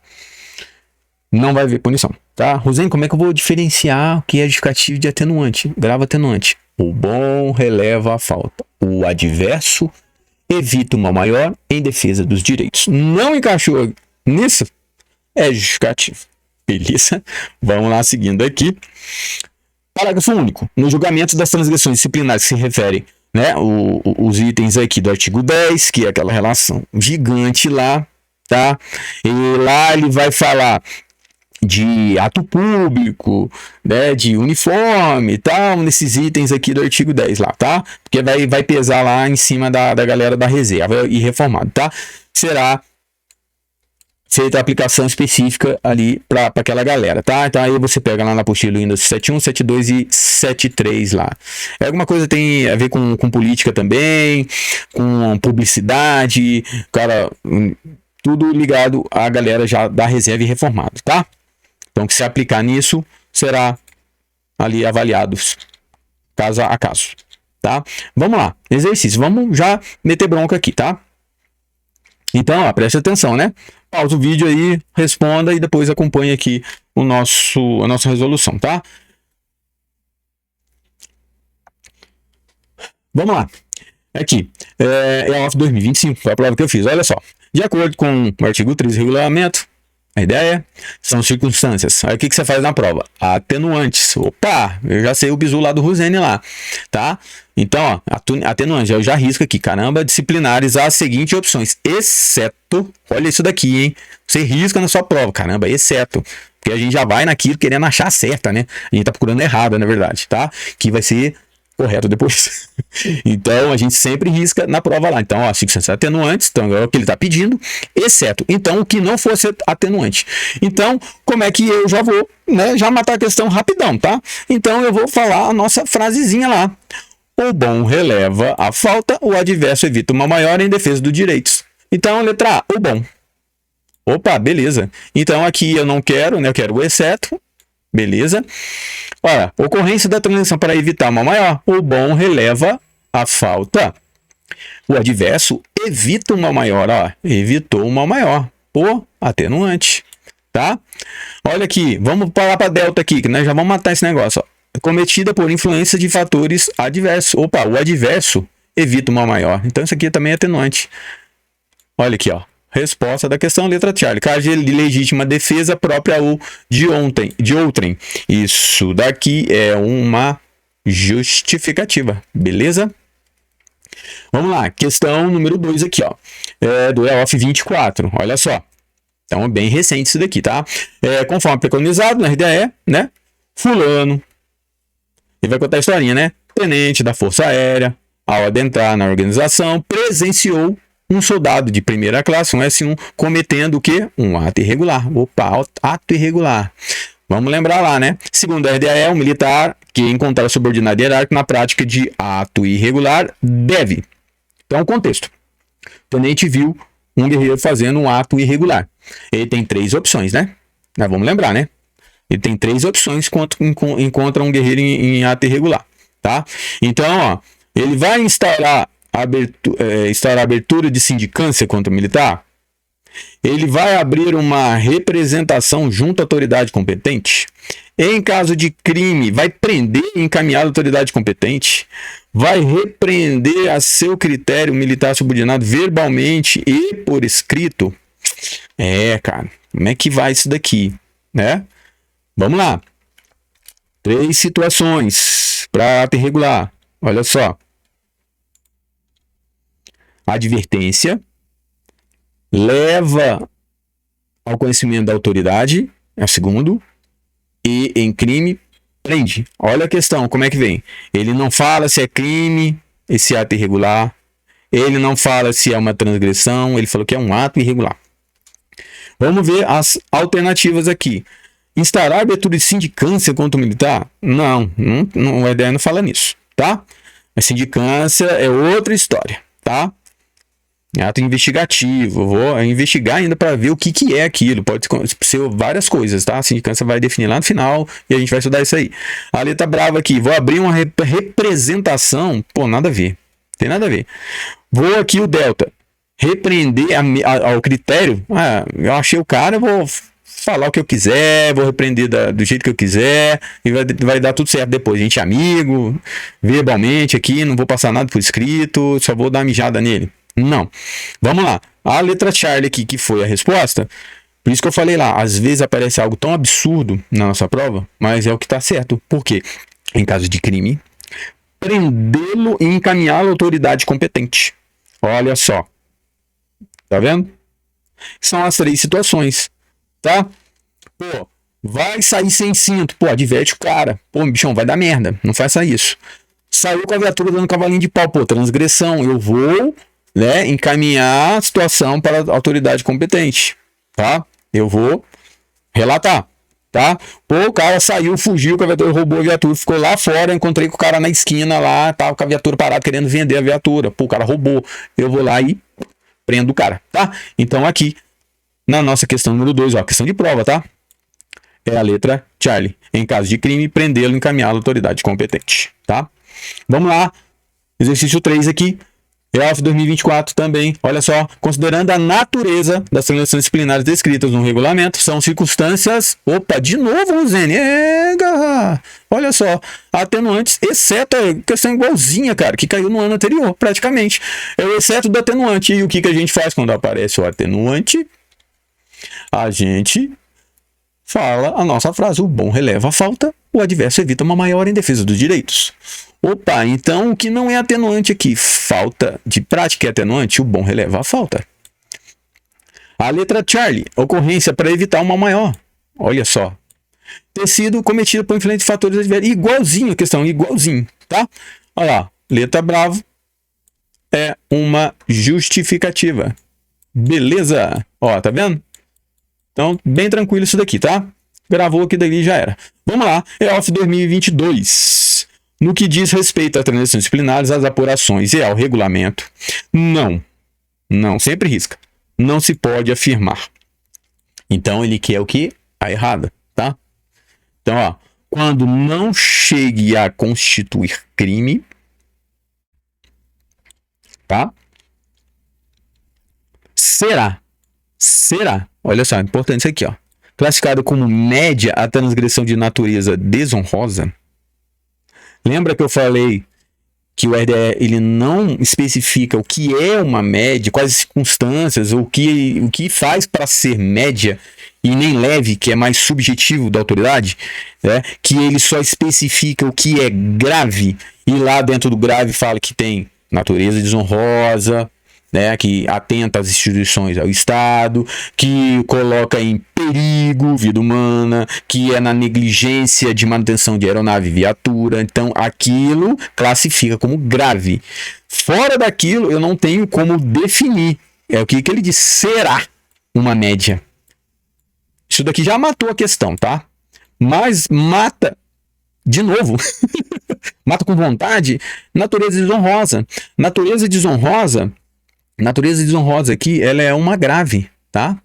Não vai haver punição, tá? Rosane, como é que eu vou diferenciar o que é justificativo de atenuante? Grava atenuante. O bom releva a falta. O adverso evita uma maior em defesa dos direitos. Não encaixou nisso? É justificativo. Beleza? Vamos lá, seguindo aqui. Parágrafo único. No julgamento das transgressões disciplinares que se referem, né, os itens aqui do artigo 10, que é aquela relação gigante lá, tá? E lá ele vai falar de ato público, né, de uniforme e tal, nesses itens aqui do artigo 10 lá, tá? Porque vai pesar lá em cima da galera da reserva e reformado, tá? Será feita a aplicação específica ali para aquela galera, tá? Então aí você pega lá na apostila Windows 7.1, 7.2 e 7.3 lá. Alguma coisa tem a ver com política também, com publicidade, cara, tudo ligado à galera já da reserva e reformado, tá? Então, que se aplicar nisso, será ali avaliado caso a caso, tá? Vamos lá, exercício, vamos já meter bronca aqui, tá? Então, preste atenção, né? Pausa o vídeo aí, responda e depois acompanhe aqui a nossa resolução, tá? Vamos lá. Aqui, é a OF 2025, foi a prova que eu fiz, olha só. De acordo com o artigo 3 do regulamento, a ideia são circunstâncias. Aí o que você faz na prova? Atenuantes. Opa, eu já sei o bizu lá do Rosene lá, tá? Então, ó, atenuantes, eu já risco aqui, caramba, disciplinares as seguintes opções, exceto, olha isso daqui, hein? Você risca na sua prova, caramba, exceto, porque a gente já vai naquilo querendo achar certa, né? A gente tá procurando errada, na verdade, tá? Que vai ser correto depois. Então, a gente sempre risca na prova lá. Então, ó, circunstâncias atenuantes, então é o que ele está pedindo, exceto, então, o que não fosse atenuante. Então, como é que eu já vou, né, já matar a questão rapidão, tá? Então, eu vou falar a nossa frasezinha lá. o bom releva a falta, o adverso evita uma maior em defesa dos direitos. Então, letra A, o bom. Opa, beleza. Então, aqui eu não quero, né? Eu quero o exceto. Beleza. Olha, ocorrência da transação para evitar uma maior. O bom releva a falta. O adverso evita uma maior. Ó, evitou uma maior. Por atenuante. Tá? Olha aqui. Vamos parar para delta aqui, que nós já vamos matar esse negócio. Ó. Cometida por influência de fatores adversos. Opa, o adverso evita uma maior. Então, isso aqui também é atenuante. Olha aqui, ó. Resposta da questão, letra Charlie. Caso de legítima defesa própria ou de outrem. Isso daqui é uma justificativa. Beleza? Vamos lá. Questão número 2 aqui, ó. Do EOF 24. Olha só. Então, é bem recente isso daqui, tá? Conforme preconizado na RDE, né? Fulano. Ele vai contar a historinha, né? Tenente da Força Aérea, ao adentrar na organização, presenciou um soldado de primeira classe, um S1, cometendo o quê? Um ato irregular. Opa, ato irregular. Vamos lembrar lá, né? Segundo a RDE, um militar que encontrar subordinado hierárquico na prática de ato irregular deve. Então, contexto. O tenente viu um guerreiro fazendo um ato irregular. Ele tem 3 opções, né? Nós vamos lembrar, né? Ele tem 3 opções quando encontra um guerreiro em ato irregular, tá? Então, ó, ele vai instaurar abertura de sindicância contra o militar. Ele vai abrir uma representação junto à autoridade competente. Em caso de crime, vai prender e encaminhar a autoridade competente. Vai repreender a seu critério militar subordinado verbalmente e por escrito. Cara, como é que vai isso daqui, né? Vamos lá. 3 situações para ato irregular. Olha só. Advertência, leva ao conhecimento da autoridade, é o segundo, e em crime, prende. Olha a questão, como é que vem? Ele não fala se é crime, esse ato irregular, ele não fala se é uma transgressão, ele falou que é um ato irregular. Vamos ver as alternativas aqui. Instaurar abertura de sindicância contra o militar? Não, a ideia não fala nisso, tá? A sindicância é outra história, tá? Ato investigativo, eu vou investigar ainda para ver o que é aquilo, pode ser várias coisas, tá? A sindicância vai definir lá no final e a gente vai estudar isso aí. A letra brava aqui, vou abrir uma representação, pô, nada a ver, tem nada a ver. Vou aqui o delta, repreender ao critério, eu achei o cara, eu vou falar o que eu quiser, vou repreender do jeito que eu quiser e vai dar tudo certo depois, a gente é amigo, verbalmente aqui, não vou passar nada por escrito, só vou dar uma mijada nele. Não. Vamos lá. A letra Charlie aqui, que foi a resposta, por isso que eu falei lá, às vezes aparece algo tão absurdo na nossa prova, mas é o que está certo. Por quê? Em caso de crime, prendê-lo e encaminhá-lo à autoridade competente. Olha só. Tá vendo? São as 3 situações, tá? Pô, vai sair sem cinto. Pô, adverte o cara. Pô, bichão, vai dar merda. Não faça isso. Saiu com a viatura dando cavalinho de pau. Pô, transgressão. Eu vou... né, encaminhar a situação para a autoridade competente, tá? Eu vou relatar, tá? Pô, o cara saiu, fugiu, a viatura roubou a viatura, ficou lá fora, encontrei com o cara na esquina lá, tava com a viatura parada querendo vender a viatura. Pô, o cara roubou. Eu vou lá e prendo o cara, tá? Então aqui, na nossa questão número 2, ó, questão de prova, tá? É a letra Charlie. Em caso de crime, prendê-lo e encaminhá-lo à autoridade competente, tá? Vamos lá. Exercício 3 aqui. EOF 2024 também, olha só, considerando a natureza das transações disciplinares descritas no regulamento, são circunstâncias, opa, de novo, Rosene, olha só, atenuantes, exceto a questão igualzinha, cara, que caiu no ano anterior, praticamente, é o exceto do atenuante, e o que a gente faz quando aparece o atenuante? A gente fala a nossa frase, o bom releva a falta, o adverso evita uma maior em defesa dos direitos. Opa, então o que não é atenuante aqui? Falta de prática é atenuante, o bom releva a falta. A letra Charlie, ocorrência para evitar uma maior. Olha só. Ter sido cometido por influente fatores adversos. Igualzinho a questão, igualzinho, tá? Olha lá, letra bravo é uma justificativa. Beleza? Ó, tá vendo? Então, bem tranquilo isso daqui, tá? Gravou aqui dali já era. Vamos lá, EOF 2022. No que diz respeito às transações disciplinares, às apurações e ao regulamento, não, sempre risca. Não se pode afirmar. Então, ele quer o quê? A errada, tá? Então, ó, quando não chegue a constituir crime, tá? Será, olha só, importante isso aqui, ó. Classificado como média a transgressão de natureza desonrosa. Lembra que eu falei que o RDE ele não especifica o que é uma média, quais as circunstâncias, o que faz para ser média e nem leve, que é mais subjetivo da autoridade, né? Que ele só especifica o que é grave, e lá dentro do grave fala que tem natureza desonrosa, né, que atenta às instituições, ao Estado, que coloca em perigo vida humana, que é na negligência de manutenção de aeronave e viatura. Então, aquilo classifica como grave. Fora daquilo, eu não tenho como definir. É o que ele diz, será uma média. Isso daqui já matou a questão, tá? Mas mata de novo. Mata com vontade. Natureza desonrosa. Natureza desonrosa aqui, ela é uma grave, tá?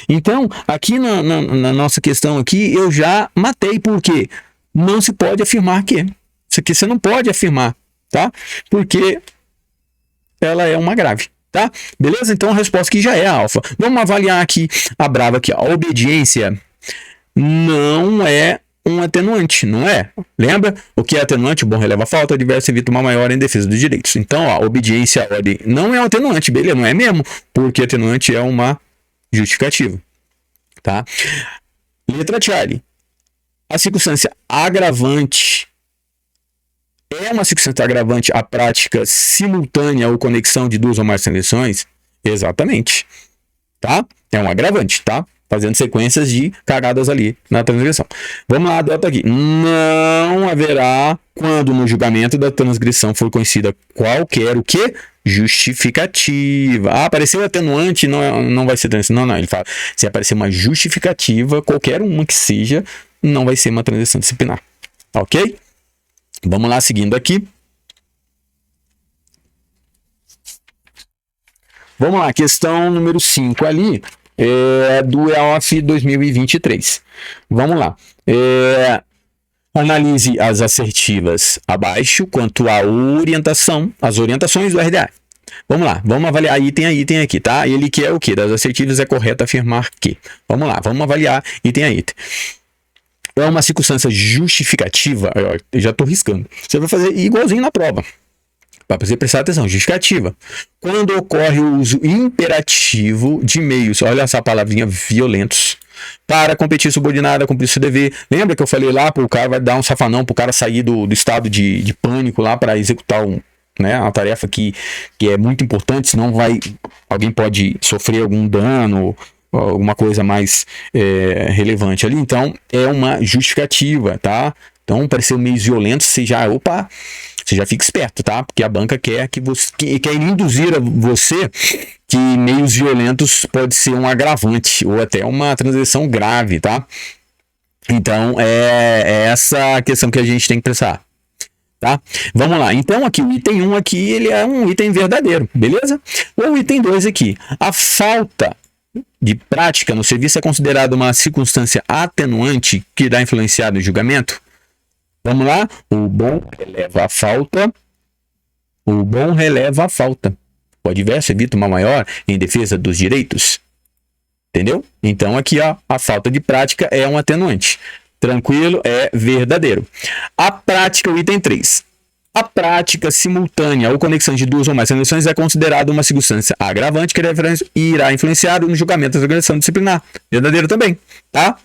Então, aqui na nossa questão aqui, eu já matei, porque não se pode afirmar que. Isso aqui você não pode afirmar, tá? Porque ela é uma grave, tá? Beleza? Então, a resposta aqui já é alfa. Vamos avaliar aqui a brava aqui. A obediência não é um atenuante, não é? Lembra? O que é atenuante? O bom releva a falta, adverso evita uma maior em defesa dos direitos. Então, ó, obediência à ordem não é um atenuante, beleza? Não é mesmo? Porque atenuante é uma justificativa, tá? Letra Charlie. A circunstância agravante é uma circunstância agravante a prática simultânea ou conexão de duas ou mais transações? Exatamente, tá? É um agravante, tá? Fazendo sequências de cagadas ali na transgressão. Vamos lá, delta aqui. Não haverá, quando no julgamento da transgressão for conhecida qualquer o quê? Justificativa. Ah, apareceu atenuante, não vai ser transgressão. Não, ele fala, se aparecer uma justificativa, qualquer uma que seja, não vai ser uma transgressão disciplinar. Ok? Vamos lá, seguindo aqui. Vamos lá, questão número 5 ali. Do EOF 2023. Vamos lá. Analise as assertivas abaixo quanto à orientação, as orientações do RDA. Vamos lá, vamos avaliar item a item aqui, tá? Ele quer o quê? Das assertivas é correto afirmar que. Vamos lá, vamos avaliar item a item. É uma circunstância justificativa, eu já estou riscando. Você vai fazer igualzinho na prova. Para você prestar atenção, justificativa. Quando ocorre o uso imperativo de meios, olha essa palavrinha, violentos, para competir subordinada, cumprir seu dever. Lembra que eu falei lá, o cara vai dar um safanão para o cara sair do estado de pânico lá para executar uma tarefa que é muito importante, senão alguém pode sofrer algum dano, alguma coisa mais relevante ali. Então, é uma justificativa, tá? Então, parecer meios violentos, você já fica esperto, tá? Porque a banca quer quer induzir a você que meios violentos pode ser um agravante ou até uma transgressão grave, tá? Então, é essa questão que a gente tem que pensar, tá? Vamos lá. Então, aqui, o item 1 aqui, ele é um item verdadeiro, beleza? O item 2 aqui, a falta de prática no serviço é considerada uma circunstância atenuante que irá influenciar no julgamento? Vamos lá? O bom releva a falta. O adverso evita uma maior em defesa dos direitos. Entendeu? Então, aqui, ó, a falta de prática é um atenuante. Tranquilo, é verdadeiro. A prática, o item 3. A prática simultânea ou conexão de duas ou mais transações é considerada uma circunstância agravante que irá influenciar no julgamento da agressão disciplinar. Verdadeiro também, tá?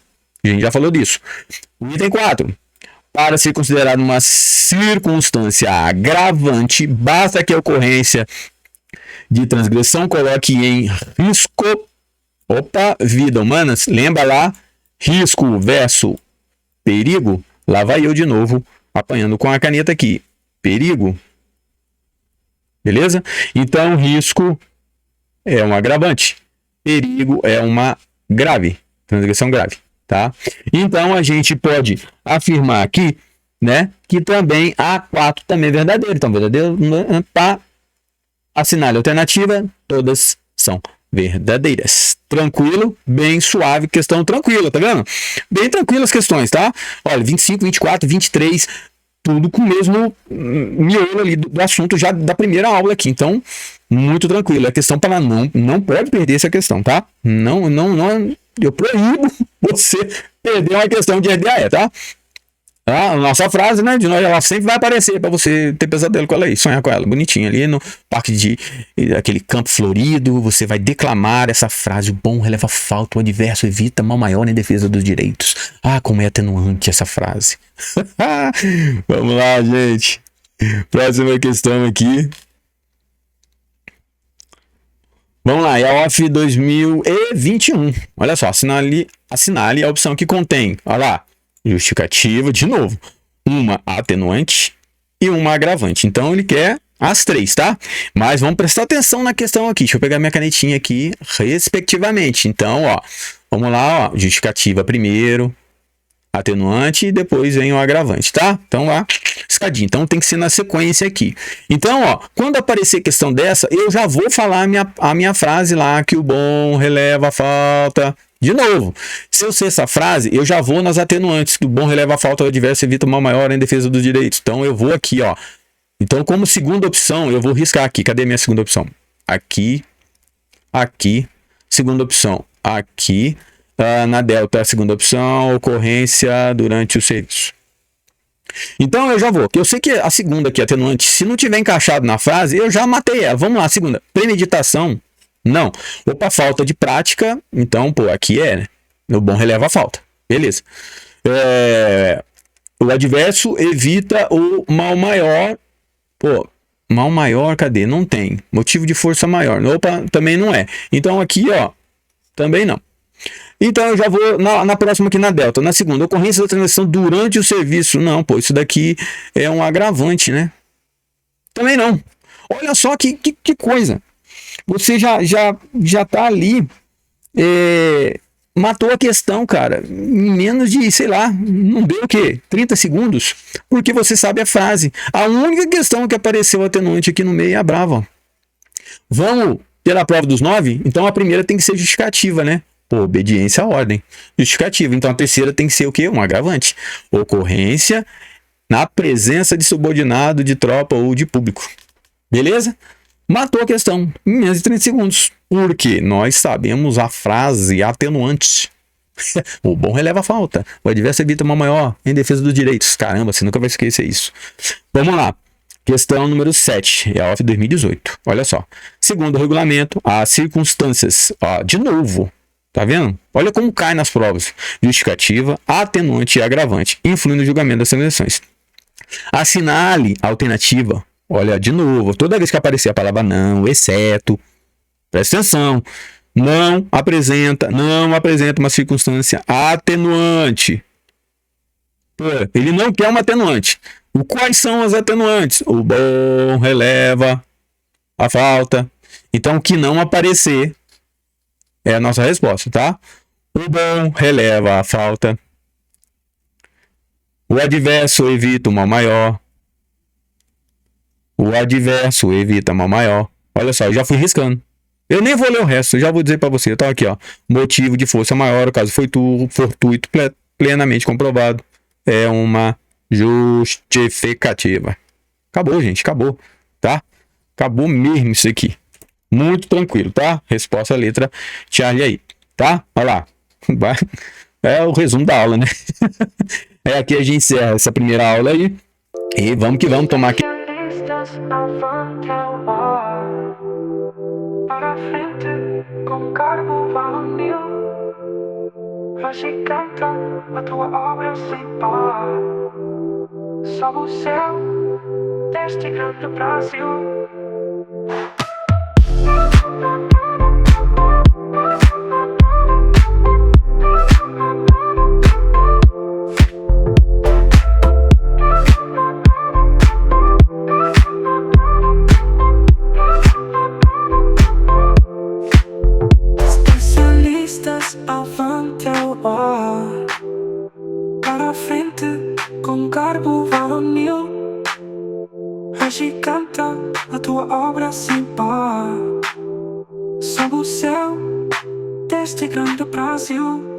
A gente já falou disso. O item 4. Para ser considerado uma circunstância agravante, basta que a ocorrência de transgressão coloque em risco, vida humanas. Lembra lá, risco versus perigo? Lá vai eu de novo, apanhando com a caneta aqui. Perigo. Beleza? Então, risco é um agravante. Perigo é uma transgressão grave. Tá? Então, a gente pode afirmar aqui, né? Que também A4 também é verdadeiro. Então, verdadeiro para assinale alternativa, todas são verdadeiras. Tranquilo, bem suave, questão tranquila, tá vendo? Bem tranquilas as questões, tá? Olha, 25, 24, 23, tudo com o mesmo miolo ali do assunto já da primeira aula aqui. Então, muito tranquilo. A questão para não pode perder essa questão, tá? Não, eu proíbo você perder uma questão de RDAE, tá? A nossa frase, né, de nós, ela sempre vai aparecer para você ter pesadelo com ela aí, sonhar com ela, bonitinha ali no parque de aquele campo florido, você vai declamar essa frase: o bom releva falta, o adverso evita mal maior em defesa dos direitos. Ah, como é atenuante essa frase. Vamos lá, gente. Próxima questão aqui. Vamos lá, é a OF 2021. Olha só, assinale a opção que contém, olha lá, justificativa, de novo, uma atenuante e uma agravante. Então, ele quer as três, tá? Mas vamos prestar atenção na questão aqui. Deixa eu pegar minha canetinha aqui, respectivamente. Então, ó, vamos lá, ó, justificativa primeiro, atenuante e depois vem o agravante, tá? Então, lá, escadinha. Então, tem que ser na sequência aqui. Então, ó, quando aparecer questão dessa, eu já vou falar a minha frase lá, que o bom releva a falta. De novo, se eu sei essa frase, eu já vou nas atenuantes, que o bom releva a falta, o adverso evita o mal maior em defesa dos direitos. Então, eu vou aqui, ó. Então, como segunda opção, eu vou riscar aqui. Cadê minha segunda opção? Aqui, aqui, segunda opção, aqui. Na delta, a segunda opção, ocorrência durante o serviço. Então, eu já vou. Eu sei que a segunda aqui, atenuante, se não tiver encaixado na frase, eu já matei ela. Vamos lá, segunda. Premeditação. Não. Opa, falta de prática. Então, pô, aqui é, né? O bom releva a falta. Beleza. O adverso evita o mal maior. Pô, mal maior, cadê? Não tem. Motivo de força maior. Opa, também não é. Então, aqui, ó, também não. Então, eu já vou na próxima aqui na delta. Na segunda, ocorrência da transação durante o serviço. Não, pô, isso daqui é um agravante, né? Também não. Olha só que coisa. Você já tá ali, matou a questão, cara, em menos de, sei lá, não deu o quê? 30 segundos? Porque você sabe a frase. A única questão que apareceu atenuante aqui no meio é a brava. Vamos pela prova dos 9? Então a primeira tem que ser justificativa, né? Pô, obediência à ordem. Justificativa. Então a terceira tem que ser o quê? Um agravante. Ocorrência na presença de subordinado, de tropa ou de público. Beleza? Matou a questão em menos de 30 segundos. Porque nós sabemos a frase atenuante. O bom releva a falta. O adverso evita mal maior em defesa dos direitos. Caramba, você nunca vai esquecer isso. Vamos lá. Questão número 7. É a OF 2018. Olha só. Segundo o regulamento, as circunstâncias. Ó, de novo. Tá vendo? Olha como cai nas provas. Justificativa, atenuante e agravante. Influindo no julgamento das transações. Assinale a alternativa. Olha, de novo. Toda vez que aparecer a palavra não, exceto. Presta atenção. Não apresenta uma circunstância atenuante. Pô, ele não quer uma atenuante. Quais são as atenuantes? O bom releva a falta. Então, o que não aparecer é a nossa resposta, tá? O bom releva a falta. O adverso evita o mal maior. O adverso evita mal maior. Olha só, eu já fui riscando. Eu nem vou ler o resto, eu já vou dizer para você. Tá aqui, ó. Motivo de força maior, o caso fortuito, plenamente comprovado. É uma justificativa. Acabou, gente, acabou, tá? Acabou mesmo isso aqui. Muito tranquilo, tá? Resposta à letra Charlie aí, tá? Olha lá. É o resumo da aula, né? Aqui a gente encerra essa primeira aula aí. E vamos que vamos tomar aqui. Para frente com cargo varonil, cantam a tua obra sem par. Sob o céu deste grande Brasil. marchar à frente com garbo varonil. Agiganta a tua obra sem par sob o céu deste grande Brasil.